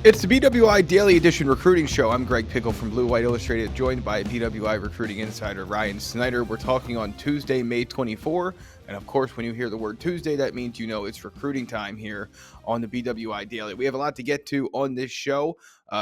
It's the BWI Daily Edition Recruiting Show. I'm Greg Pickel from BWI Illustrated, joined by BWI Recruiting Insider Ryan Snyder. We're talking on Tuesday, May 24. And of course, when you hear the word Tuesday, that means you know it's recruiting time here on the BWI Daily. We have a lot to get to on this show.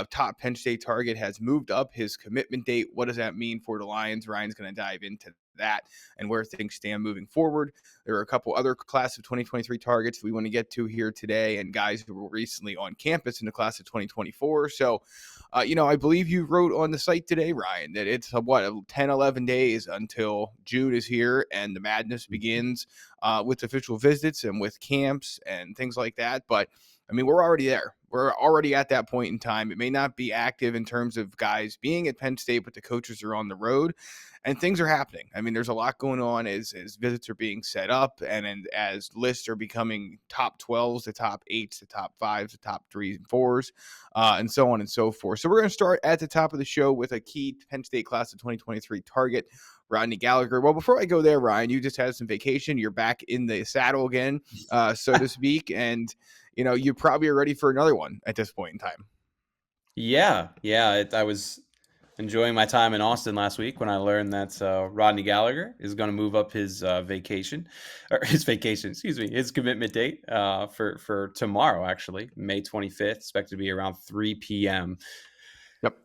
Top Penn State target has moved up his commitment date. What does that mean for the Lions? Ryan's going to dive into that and where things stand moving forward. There are a couple other class of 2023 targets we want to get to here today, and guys who were recently on campus in the class of 2024. So, I believe you wrote on the site today, Ryan, that it's 10, 11 days until June is here and the madness begins with official visits and with camps and things like that. But I mean, we're already there. We're already at that point in time. It may not be active in terms of guys being at Penn State, but the coaches are on the road and things are happening. I mean, there's a lot going on as visits are being set up and as lists are becoming top 12s, the top 8s, the top 5s, the top 3s and 4s, and so on and so forth. So we're going to start at the top of the show with a key Penn State class of 2023 target, Rodney Gallagher. Well, before I go there, Ryan, you just had some vacation. You're back in the saddle again, so to speak, and you probably are ready for another one at this point in time. Yeah. I was enjoying my time in Austin last week when I learned that Rodney Gallagher is going to move up his his commitment date for tomorrow, actually, May 25th, expected to be around 3 p.m. Yep.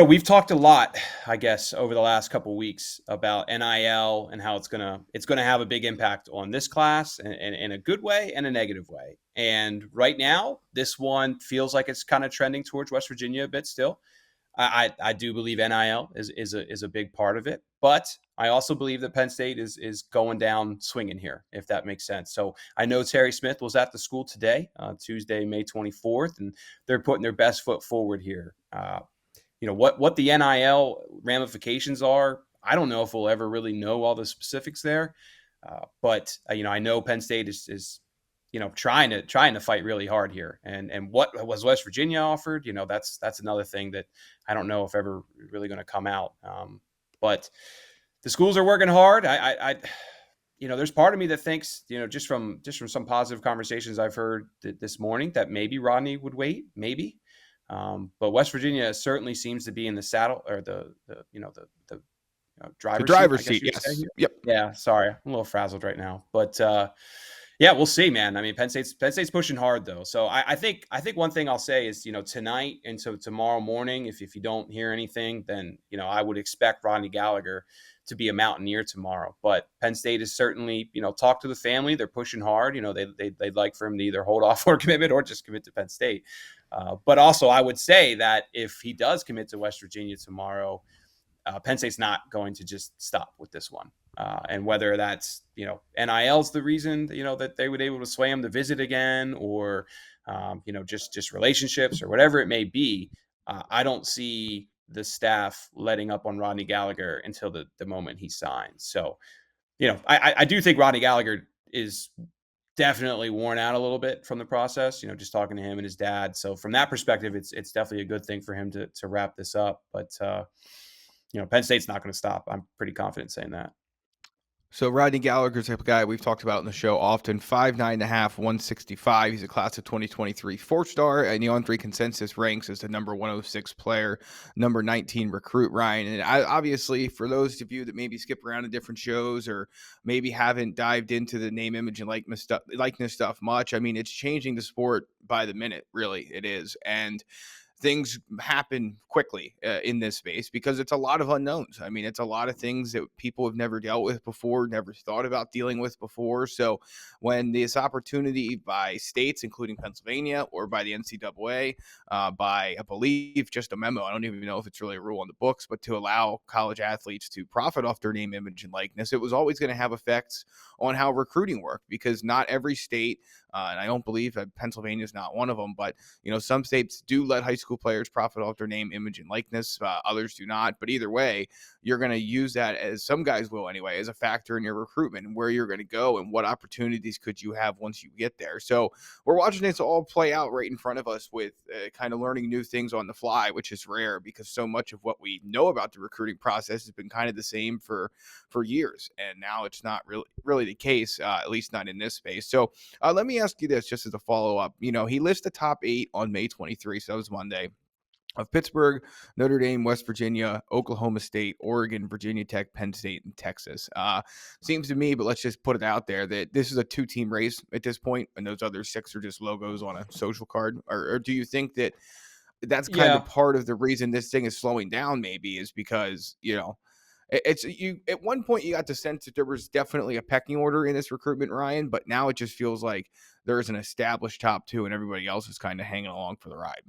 We've talked a lot, I guess, over the last couple of weeks about NIL and how it's gonna have a big impact on this class in a good way and a negative way. And right now, this one feels like it's kind of trending towards West Virginia a bit still. I do believe NIL is a big part of it, but I also believe that Penn State is going down swinging here, if that makes sense. So I know Terry Smith was at the school today, Tuesday, May 24th, and they're putting their best foot forward here. What the NIL ramifications are, I don't know if we'll ever really know all the specifics there. But I know Penn State is trying to fight really hard here. And what was West Virginia offered? That's another thing that I don't know if ever really going to come out. But the schools are working hard. I there's part of me that thinks, just from some positive conversations I've heard this morning, that maybe Rodney would wait, maybe. But West Virginia certainly seems to be in the saddle, or the driver's seat. Yes. Yep. Yeah. Sorry, I'm a little frazzled right now, but yeah, we'll see, man. I mean, Penn State's pushing hard though. So I think one thing I'll say is, tonight and so tomorrow morning, if you don't hear anything, then I would expect Rodney Gallagher to be a Mountaineer tomorrow. But Penn State is certainly, talk to the family. They're pushing hard. They'd like for him to either hold off or commitment or just commit to Penn State. But also, I would say that if he does commit to West Virginia tomorrow, Penn State's not going to just stop with this one. And whether that's, NIL's the reason, that they would able to sway him to visit again, or, just relationships or whatever it may be, I don't see the staff letting up on Rodney Gallagher until the moment he signs. So, I do think Rodney Gallagher is definitely worn out a little bit from the process, just talking to him and his dad. So from that perspective, it's definitely a good thing for him to wrap this up. But, Penn State's not going to stop. I'm pretty confident saying that. So Rodney Gallagher's a guy we've talked about in the show often, 5'9.5", 165. He's a class of 2023 4-star, and the On3 consensus ranks as the number 106 player, number 19 recruit, Ryan. And obviously, for those of you that maybe skip around to different shows or maybe haven't dived into the name, image, and likeness stuff much, I mean, it's changing the sport by the minute, really. It is. And things happen quickly in this space because it's a lot of unknowns. I mean, it's a lot of things that people have never dealt with before, never thought about dealing with before. So when this opportunity by states, including Pennsylvania, or by the NCAA, by, I believe, just a memo, I don't even know if it's really a rule on the books, but to allow college athletes to profit off their name, image, and likeness, it was always going to have effects on how recruiting worked, because not every state, and I don't believe that Pennsylvania is not one of them, but some states do let high school school players profit off their name, image, and likeness. Others do not. But either way, you're going to use that, as some guys will anyway, as a factor in your recruitment and where you're going to go and what opportunities could you have once you get there. So we're watching this all play out right in front of us with kind of learning new things on the fly, which is rare because so much of what we know about the recruiting process has been kind of the same for years. And now it's not really the case, at least not in this space. So let me ask you this just as a follow-up. He lists the top 8 on May 23, so that was Monday, of Pittsburgh, Notre Dame, West Virginia, Oklahoma State, Oregon, Virginia Tech, Penn State, and Texas. Seems to me, but let's just put it out there, that this is a 2-team race at this point, and those other 6 are just logos on a social card. Or do you think that that's kind of part of the reason this thing is slowing down, maybe, is because, it's you at one point you got the sense that there was definitely a pecking order in this recruitment, Ryan, but now it just feels like there's an established top 2 and everybody else is kind of hanging along for the ride.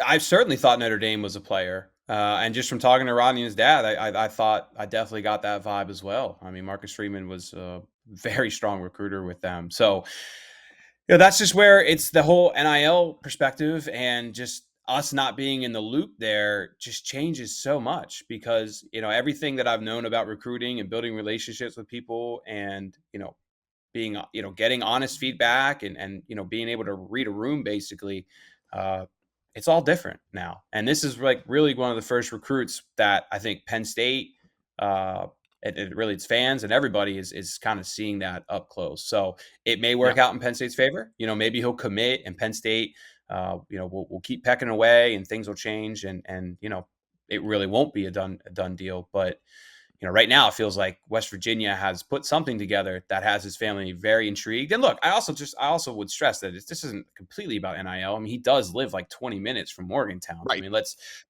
I certainly thought Notre Dame was a player. And just from talking to Rodney and his dad, I thought I definitely got that vibe as well. I mean, Marcus Freeman was a very strong recruiter with them. So, that's just where it's the whole NIL perspective, and just us not being in the loop there just changes so much, because, everything that I've known about recruiting and building relationships with people and, being, getting honest feedback and, being able to read a room, basically, it's all different now. And this is like really one of the first recruits that I think Penn State, really its fans and everybody is kind of seeing that up close. So it may work out in Penn State's favor. Maybe he'll commit and Penn State, we'll keep pecking away and things will change, and it really won't be a done deal. But right now it feels like West Virginia has put something together that has his family very intrigued. And look, I also would stress that this isn't completely about NIL. I mean, he does live like 20 minutes from Morgantown. Right. I mean,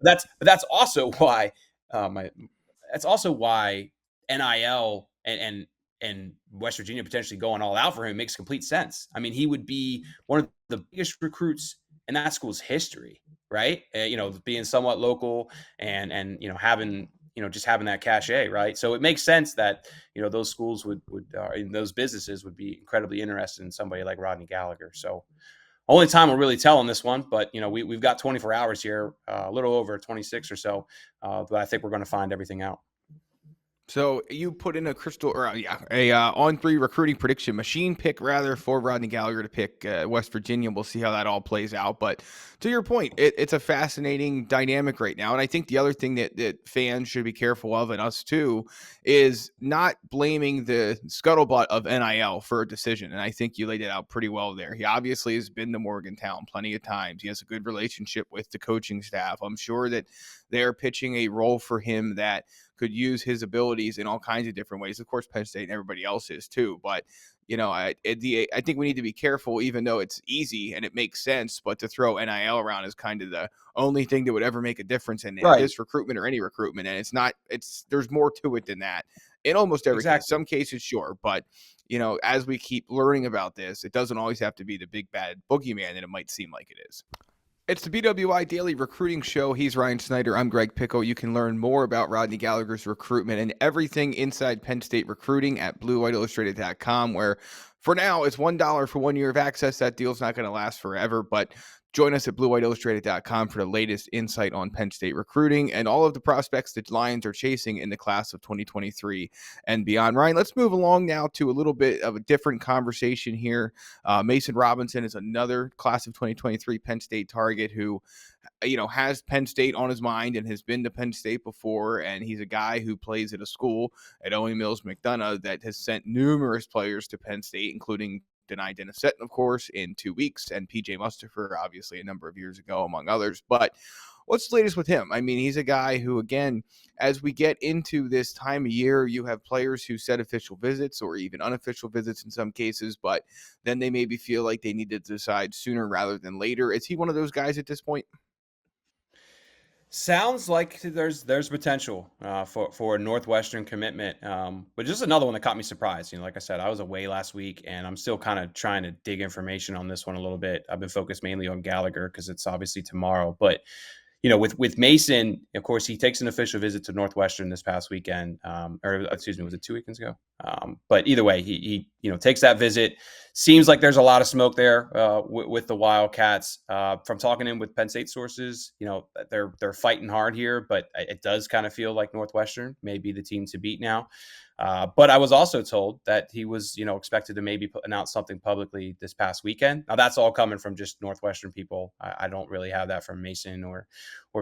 that's also why NIL and West Virginia potentially going all out for him makes complete sense. I mean, he would be one of the biggest recruits in that school's history, right? Being somewhat local and having just having that cachet, right? So it makes sense that those schools would those businesses would be incredibly interested in somebody like Rodney Gallagher. So only time will really tell on this one, but we've got 24 hours here, a little over 26 or so, but I think we're going to find everything out. So you put in a on-3 recruiting prediction machine pick rather for Rodney Gallagher to pick West Virginia. We'll see how that all plays out. But to your point, it's a fascinating dynamic right now. And I think the other thing that fans should be careful of, and us too, is not blaming the scuttlebutt of NIL for a decision. And I think you laid it out pretty well there. He obviously has been to Morgantown plenty of times. He has a good relationship with the coaching staff. I'm sure that they're pitching a role for him that could use his abilities in all kinds of different ways. Of course, Penn State and everybody else is too. But, I think we need to be careful, even though it's easy and it makes sense, but to throw NIL around is kind of the only thing that would ever make a difference in this recruitment or any recruitment. And there's more to it than that in almost every case. Some cases, sure. But, as we keep learning about this, it doesn't always have to be the big bad boogeyman that it might seem like it is. It's the BWI Daily Recruiting Show. He's Ryan Snyder. I'm Greg Pickel. You can learn more about Rodney Gallagher's recruitment and everything inside Penn State recruiting at BWIIllustrated.com, where for now it's $1 for 1 year of access. That deal's not going to last forever, but join us at BWIIllustrated.com for the latest insight on Penn State recruiting and all of the prospects that Lions are chasing in the class of 2023 and beyond. Ryan, let's move along now to a little bit of a different conversation here. Mason Robinson is another class of 2023 Penn State target who, has Penn State on his mind and has been to Penn State before. And he's a guy who plays at a school at Owen Mills McDonough that has sent numerous players to Penn State, including Denai Dennis-Seton, of course, in 2 weeks, and PJ Mustafer, obviously, a number of years ago, among others. But what's the latest with him? I mean, he's a guy who, again, as we get into this time of year, you have players who set official visits or even unofficial visits in some cases, but then they maybe feel like they need to decide sooner rather than later. Is he one of those guys at this point? Sounds like there's potential for a Northwestern commitment, but just another one that caught me surprised. Like I said, I was away last week, and I'm still kind of trying to dig information on this one a little bit. I've been focused mainly on Gallagher because it's obviously tomorrow. But with Mason, of course, he takes an official visit to Northwestern this past weekend, or excuse me, was it 2 weekends ago? But either way, he takes that visit. Seems like there's a lot of smoke there with the Wildcats. From talking in with Penn State sources, they're fighting hard here, but it does kind of feel like Northwestern may be the team to beat now. But I was also told that he was, expected to maybe announce something publicly this past weekend. Now that's all coming from just Northwestern people. I don't really have that from Mason or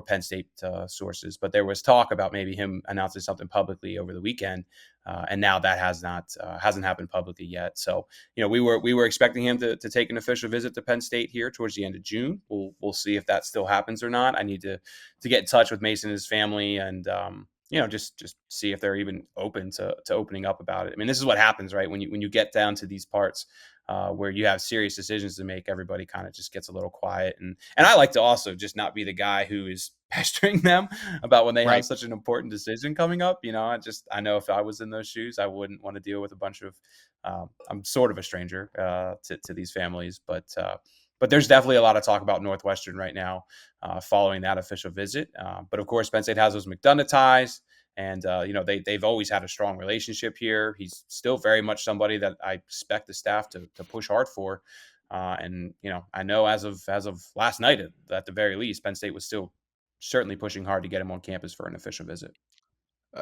Penn State sources, but there was talk about maybe him announcing something publicly over the weekend, and now that hasn't happened publicly yet. So we were expecting him to take an official visit to Penn State here towards the end of June. We'll see if that still happens or not. I need to get in touch with Mason and his family and just see if they're even open to opening up about it. I mean, this is what happens, right? When you get down to these parts where you have serious decisions to make, everybody kind of just gets a little quiet. And I like to also just not be the guy who is pestering them about when they have Right. such an important decision coming up. I know if I was in those shoes, I wouldn't want to deal with a bunch of, I'm sort of a stranger to these families, but there's definitely a lot of talk about Northwestern right now following that official visit. But of course, Penn State has those McDonough ties, and they've always had a strong relationship here. He's still very much somebody that I expect the staff to push hard for. And I know as of last night, at the very least, Penn State was still certainly pushing hard to get him on campus for an official visit.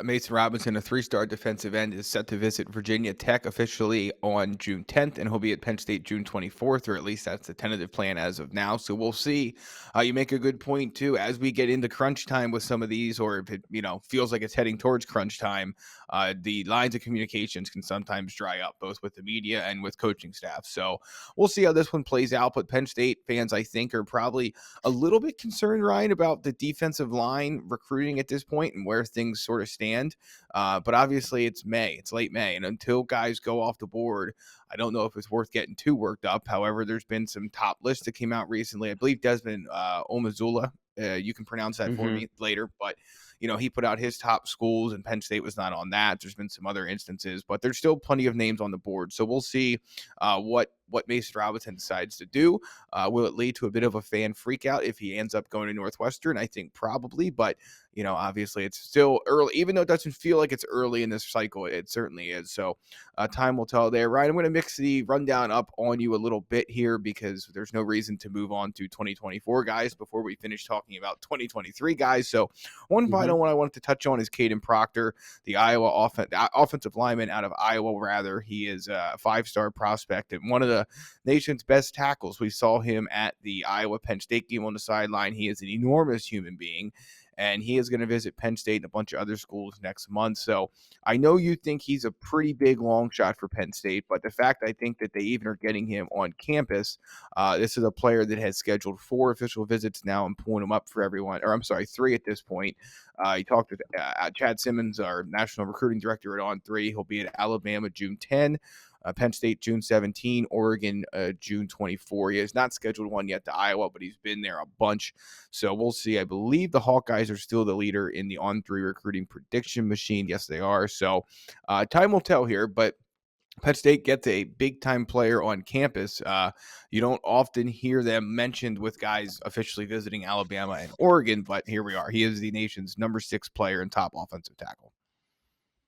Mason Robinson, a three-star defensive end, is set to visit Virginia Tech officially on June 10th, and he'll be at Penn State June 24th, or at least that's the tentative plan as of now. So we'll see. You make a good point, too. As we get into crunch time with some of these, or if it feels like it's heading towards crunch time, the lines of communications can sometimes dry up, both with the media and with coaching staff. So we'll see how this one plays out. But Penn State fans, I think, are probably a little bit concerned, Ryan, about the defensive line recruiting at this point and where things sort of stand. But obviously it's late May. And until guys go off the board, I don't know if it's worth getting too worked up. However, there's been some top lists that came out recently. I believe Desmond Omazula, you can pronounce that for me later, but he put out his top schools and Penn State was not on that. There's been some other instances, but there's still plenty of names on the board. So we'll see what Mason Robinson decides to do. Will it lead to a bit of a fan freak out if he ends up going to Northwestern? I think probably, but obviously it's still early, even though it doesn't feel like it's early in this cycle, it certainly is. So time will tell there. Ryan, I'm going to mix the rundown up on you a little bit here because there's no reason to move on to 2024 guys before we finish talking about 2023 guys. So one final one I wanted to touch on is Caden Proctor, the Iowa offensive lineman out of Iowa, rather. He is a 5-star prospect and one of the nation's best tackles. We saw him at the Iowa Penn State game on the sideline. He is an enormous human being, and he is going to visit Penn State and a bunch of other schools next month. So I know you think he's a pretty big long shot for Penn State, but the fact I think that they even are getting him on campus, this is a player that has scheduled 4 official visits now and pulling him up for everyone, or I'm sorry, 3 at this point. He talked with Chad Simmons, our national recruiting director, at On3. He'll be at Alabama June 10. Penn State June 17, Oregon June 24. He has not scheduled one yet to Iowa, but he's been there a bunch. So we'll see. I believe the Hawkeyes are still the leader in the On3 recruiting prediction machine. Yes, they are. So time will tell here, but Penn State gets a big-time player on campus. You don't often hear them mentioned with guys officially visiting Alabama and Oregon, but here we are. He is the nation's number 6 player and top offensive tackle.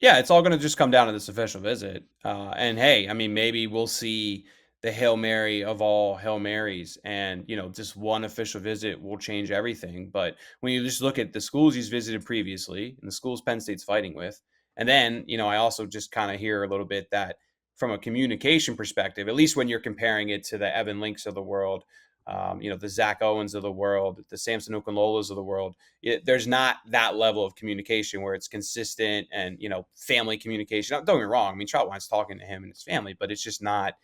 Yeah, it's all going to just come down to this official visit. And hey, I mean, maybe we'll see the Hail Mary of all Hail Marys, and just one official visit will change everything. But when you just look at the schools he's visited previously and the schools Penn State's fighting with, and then I also just kind of hear a little bit that from a communication perspective, at least when you're comparing it to the Evan Links of the world, the Zach Owens of the world, the Samson Okunlolas of the world, there's not that level of communication where it's consistent and, family communication. Don't get me wrong. I mean, Troutwine's talking to him and his family, but it's just not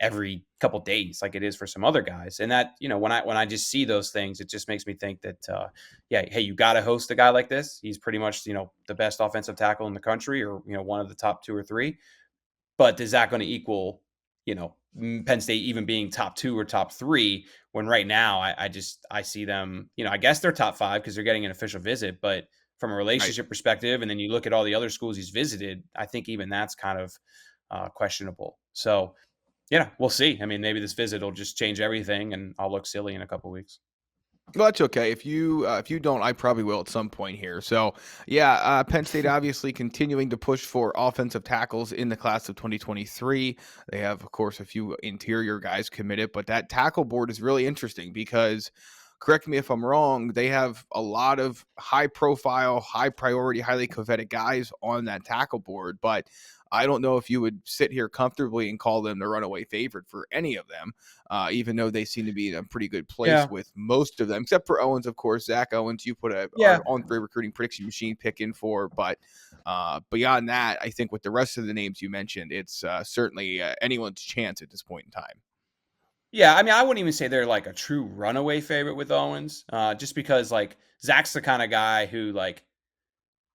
every couple days like it is for some other guys. And that, when I just see those things, it just makes me think that, hey, you got to host a guy like this. He's pretty much, the best offensive tackle in the country, or, one of the top 2 or 3. But is that going to equal, Penn State even being top 2 or top 3 when right now I see them, I guess they're top 5 because they're getting an official visit, but from a relationship perspective, and then you look at all the other schools he's visited, I think even that's kind of questionable. So, we'll see. I mean, maybe this visit will just change everything and I'll look silly in a couple of weeks. Well, that's okay. If you don't, I probably will at some point here. So, yeah, Penn State obviously continuing to push for offensive tackles in the class of 2023. They have, of course, a few interior guys committed, but that tackle board is really interesting because, correct me if I'm wrong, they have a lot of high profile, high priority, highly coveted guys on that tackle board, but I don't know if you would sit here comfortably and call them the runaway favorite for any of them, even though they seem to be in a pretty good place Yeah. with most of them, except for Owens, of course. Zach Owens, you put Yeah. our on-three recruiting prediction machine pick in for, but beyond that, I think with the rest of the names you mentioned, it's certainly anyone's chance at this point in time. Yeah, I mean, I wouldn't even say they're like a true runaway favorite with Owens, just because like Zach's the kind of guy who like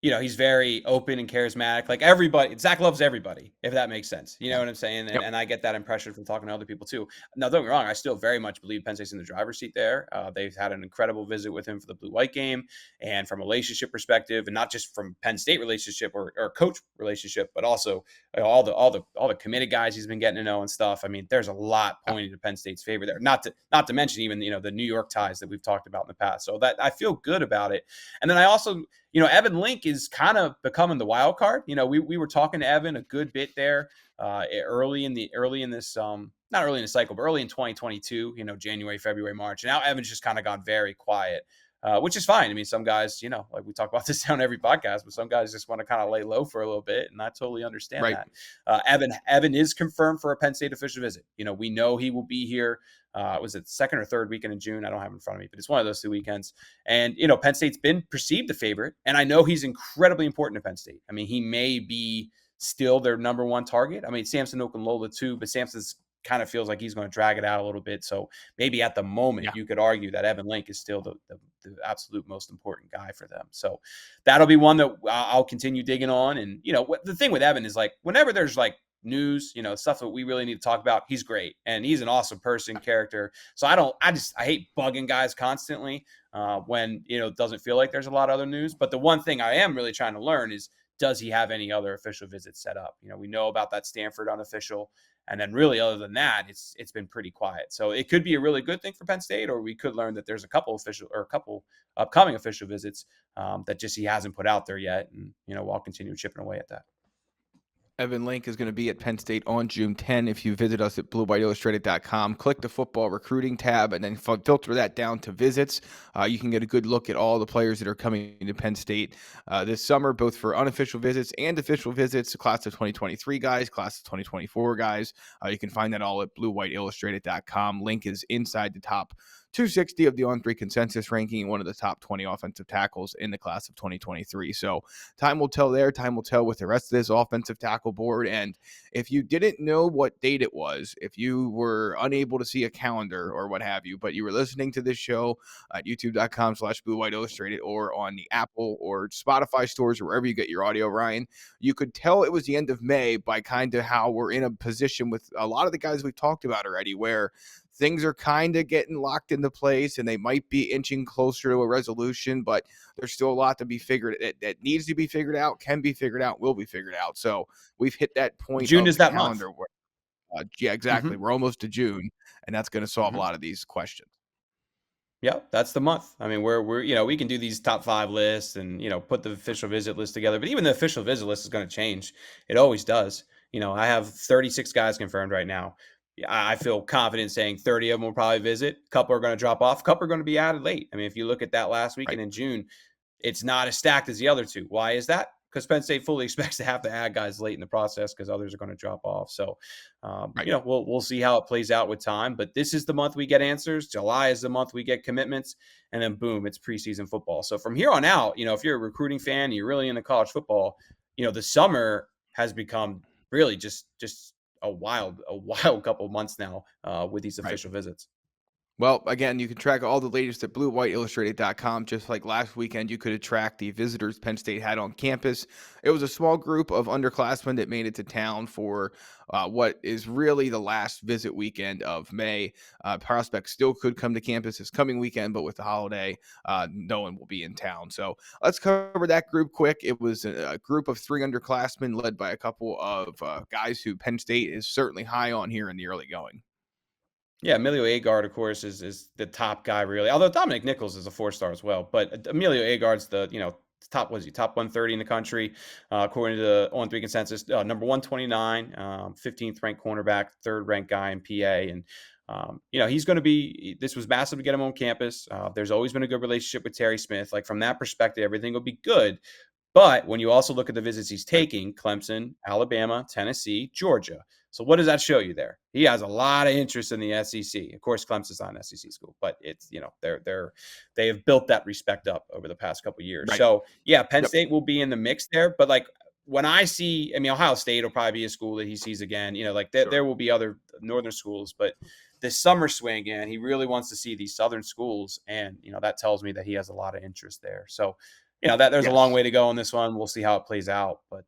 he's very open and charismatic. Like everybody, Zach loves everybody, if that makes sense. You know Yeah. what I'm saying? And, Yep. and I get that impression from talking to other people too. Now, don't get me wrong, I still very much believe Penn State's in the driver's seat there. They've had an incredible visit with him for the blue white game, and from a relationship perspective, and not just from Penn State relationship or coach relationship, but also all the committed guys he's been getting to know and stuff. I mean, there's a lot Yeah. pointing to Penn State's favor there. Not to mention even the New York ties that we've talked about in the past. So that I feel good about it. And then I also Evan Link is kind of becoming the wild card. We were talking to Evan a good bit there early in this not early in the cycle, but early in 2022. January, February, March. And now Evan's just kind of gone very quiet, which is fine. I mean, some guys, like we talk about this on every podcast, but some guys just want to kind of lay low for a little bit, and I totally understand Right. that. Evan is confirmed for a Penn State official visit. We know he will be here. Was it second or third weekend in June? I don't have it in front of me, but it's one of those 2 weekends. And, Penn State's been perceived the favorite, and I know he's incredibly important to Penn State. I mean, he may be still their number one target. I mean, Samson Okunlola too, but Samson's kind of feels like he's going to drag it out a little bit. So maybe at the moment Yeah. you could argue that Evan Link is still the absolute most important guy for them. So that'll be one that I'll continue digging on. And, the thing with Evan is like, whenever there's like news, stuff that we really need to talk about, he's great. And he's an awesome person, character. So I hate bugging guys constantly when, it doesn't feel like there's a lot of other news. But the one thing I am really trying to learn is, does he have any other official visits set up? We know about that Stanford unofficial. And then really other than that, it's been pretty quiet. So it could be a really good thing for Penn State, or we could learn that there's a couple upcoming official visits that just he hasn't put out there yet. And, we'll continue chipping away at that. Evan Link is going to be at Penn State on June 10. If you visit us at bluewhiteillustrated.com, click the football recruiting tab and then filter that down to visits. You can get a good look at all the players that are coming to Penn State this summer, both for unofficial visits and official visits, class of 2023 guys, class of 2024 guys. You can find that all at bluewhiteillustrated.com. Link is inside the top 260 of the on-3 consensus ranking, one of the top 20 offensive tackles in the class of 2023. So time will tell there. Time will tell with the rest of this offensive tackle board. And if you didn't know what date it was, if you were unable to see a calendar or what have you, but you were listening to this show at youtube.com/Blue White Illustrated or on the Apple or Spotify stores or wherever you get your audio, Ryan, you could tell it was the end of May by kind of how we're in a position with a lot of the guys we've talked about already, where things are kind of getting locked into place and they might be inching closer to a resolution, but there's still a lot to be figured that needs to be figured out, can be figured out, will be figured out. So we've hit that point June of is the that month. calendar where, yeah, exactly. Mm-hmm. We're almost to June, and that's going to solve a Mm-hmm. lot of these questions. Yeah, that's the month. I mean, we're we can do these top 5 lists and put the official visit list together, but even the official visit list is going to change. It always does. I have 36 guys confirmed right now. I feel confident saying 30 of them will probably visit. A couple are going to drop off. A couple are going to be added late. I mean, if you look at that last weekend Right. in June, it's not as stacked as the other two. Why is that? Because Penn State fully expects to have to add guys late in the process because others are going to drop off. So, Right. we'll see how it plays out with time. But this is the month we get answers. July is the month we get commitments, and then boom, it's preseason football. So from here on out, if you're a recruiting fan, you're really into college football. The summer has become really just a wild couple of months now with these Right. official visits. Well, again, you can track all the latest at bluewhiteillustrated.com. Just like last weekend, you could track the visitors Penn State had on campus. It was a small group of underclassmen that made it to town for what is really the last visit weekend of May. Prospects still could come to campus this coming weekend, but with the holiday, no one will be in town. So let's cover that group quick. It was a group of 3 underclassmen led by a couple of guys who Penn State is certainly high on here in the early going. Yeah, Emilio Agard, of course, is the top guy really. Although Dominic Nichols is a 4-star as well, but Emilio Agard's the top, was he top 130 in the country according to the On Three consensus, number 129, 15th ranked cornerback, third ranked guy in PA, and he's going to be. This was massive to get him on campus. There's always been a good relationship with Terry Smith. Like from that perspective, everything will be good. But when you also look at the visits he's Right. taking, Clemson, Alabama, Tennessee, Georgia. So what does that show you there? He has a lot of interest in the SEC. Of course, Clemson's not an SEC school, but it's they have built that respect up over the past couple of years. Right. So yeah, Penn Yep. State will be in the mix there. But like when I see, I mean, Ohio State will probably be a school that he sees again. Like there Sure. will be other northern schools, but this summer swing, and he really wants to see these southern schools, and that tells me that he has a lot of interest there. So that there's a long Yes. way to go on this one. We'll see how it plays out, but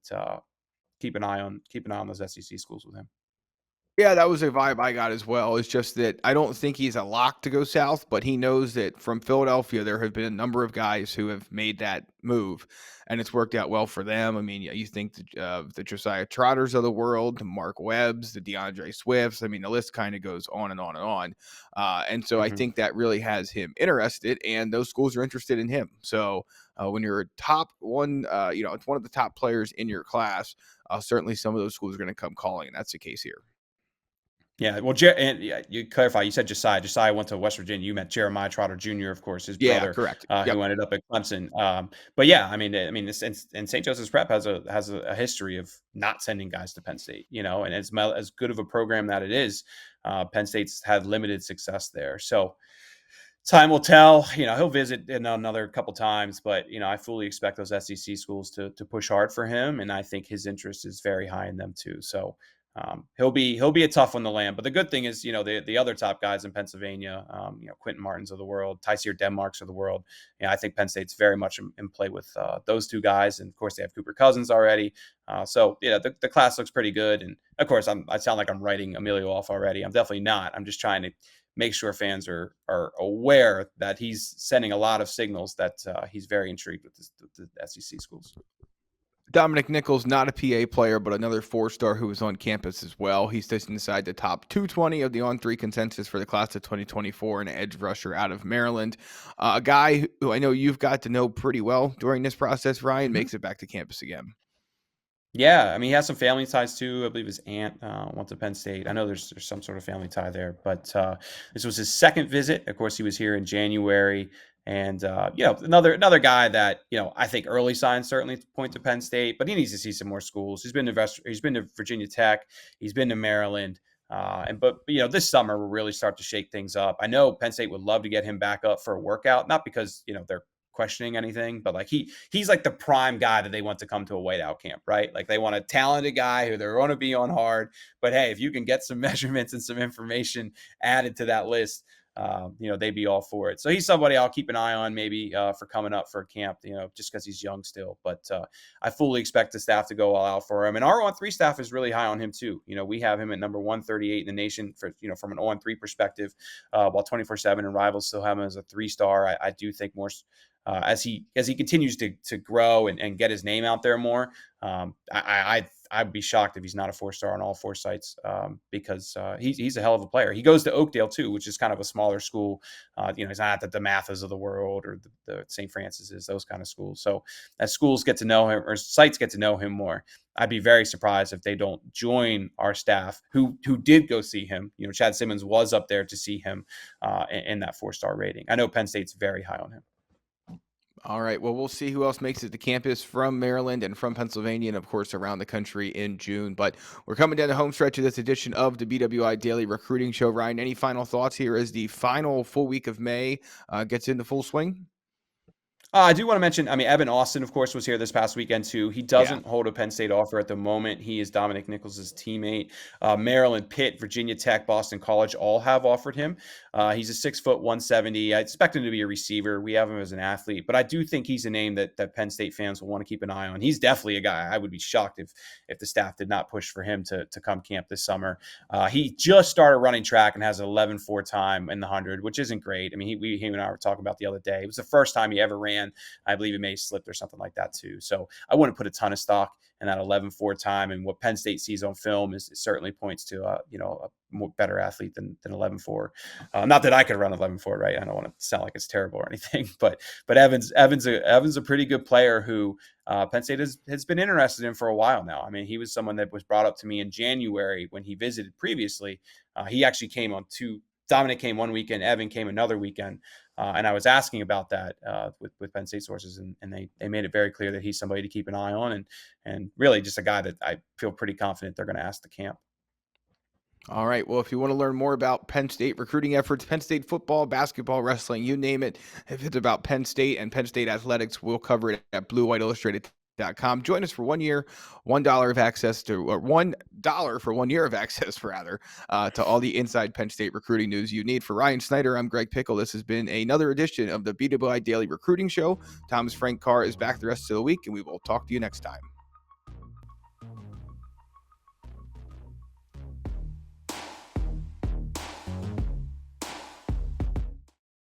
keep an eye on those SEC schools with him. Yeah, that was a vibe I got as well. It's just that I don't think he's a lock to go south, but he knows that from Philadelphia, there have been a number of guys who have made that move, and it's worked out well for them. I mean, you think the Josiah Trotters of the world, the Mark Webbs, the DeAndre Swifts. I mean, the list kind of goes on and on and on. And so I Mhm. think that really has him interested, and those schools are interested in him. So when you're a top one, it's one of the top players in your class. Certainly, some of those schools are going to come calling, and that's the case here. Yeah, well, and yeah, you clarify. You said Josiah. Josiah went to West Virginia. You meant Jeremiah Trotter Jr., of course, his Yeah, brother, correct. Yep. who ended up at Clemson. But yeah, I mean, and St. Joseph's Prep has a history of not sending guys to Penn State. And as good of a program that it is, Penn State's had limited success there. So time will tell. He'll visit another couple times, but I fully expect those SEC schools to push hard for him, and I think his interest is very high in them too. So he'll be a tough one to land. But the good thing is, the other top guys in Pennsylvania, Quentin Martins of the world, Tyseer Denmarks of the world. I think Penn State's very much in play with those two guys, and of course they have Cooper Cousins already. So the class looks pretty good, and of course I sound like I'm writing Emilio off already. I'm definitely not. I'm just trying to make sure fans are aware that he's sending a lot of signals that he's very intrigued with the SEC schools. Dominic Nichols, not a PA player, but another 4-star who was on campus as well. He's just inside the top 220 of the On3 consensus for the class of 2024, an edge rusher out of Maryland. A guy who I know you've got to know pretty well during this process, Ryan, Mhm. makes it back to campus again. Yeah, I mean, he has some family ties too. I believe his aunt went to Penn State. I know there's some sort of family tie there, but this was his second visit. Of course, he was here in January, and another guy that I think early signs certainly point to Penn State, but he needs to see some more schools. He's been to Virginia Tech, he's been to Maryland, but this summer will really start to shake things up. I know Penn State would love to get him back up for a workout, not because they're questioning anything, but like he's like the prime guy that they want to come to a whiteout camp, right? Like they want a talented guy who they're going to be on hard. But hey, if you can get some measurements and some information added to that list, they'd be all for it. So he's somebody I'll keep an eye on maybe for coming up for a camp, just because he's young still. But I fully expect the staff to go all out for him. And our on 3 staff is really high on him too. We have him at number 138 in the nation for, from an on 3 perspective, while 24/7 and Rivals still have him as a 3-star. I do think more as he continues to grow and get his name out there more. I'd be shocked if he's not a 4-star on all 4 sites, because he's a hell of a player. He goes to Oakdale too, which is kind of a smaller school. He's not at the DeMathas of the world or the St. Francis's, those kind of schools. So as schools get to know him or sites get to know him more, I'd be very surprised if they don't join our staff who did go see him. Chad Simmons was up there to see him in that 4-star rating. I know Penn State's very high on him. All right. Well, we'll see who else makes it to campus from Maryland and from Pennsylvania and, of course, around the country in June. But we're coming down the home stretch of this edition of the BWI Daily Recruiting Show. Ryan, any final thoughts here as the final full week of May gets into full swing? I do want to mention, I mean, Evan Austin, of course, was here this past weekend too. He Yeah. doesn't hold a Penn State offer at the moment. He is Dominic Nichols' teammate. Maryland, Pitt, Virginia Tech, Boston College all have offered him. He's a 6'1", 170. I expect him to be a receiver. We have him as an athlete, but I do think he's a name that Penn State fans will want to keep an eye on. He's definitely a guy. I would be shocked if the staff did not push for him to come camp this summer. He just started running track and has an 11.4 time in the 100, which isn't great. I mean, he and I were talking about the other day. It was the first time he ever ran. I believe he may have slipped or something like that too. So I wouldn't put a ton of stock and that 11.4 time, and what Penn State sees on film is certainly points to a more better athlete than 11.4. Not that I could run 11.4, right? I don't want to sound like it's terrible or anything, but Evans a pretty good player who Penn State has been interested in for a while now. I mean, he was someone that was brought up to me in January when he visited previously. He actually came on Dominic came one weekend, Evan came another weekend. And I was asking about that with Penn State sources, and they made it very clear that he's somebody to keep an eye on, and really just a guy that I feel pretty confident they're going to ask the camp. All right. Well, if you want to learn more about Penn State recruiting efforts, Penn State football, basketball, wrestling, you name it, if it's about Penn State and Penn State athletics, we'll cover it at BlueWhiteIllustrated.com. Join us for 1 year, $1 of access to, or $1 for 1 year of access, to all the inside Penn State recruiting news you need. For Ryan Snyder, I'm Greg Pickel. This has been another edition of the BWI Daily Recruiting Show. Thomas Frank Carr is back the rest of the week, and we will talk to you next time.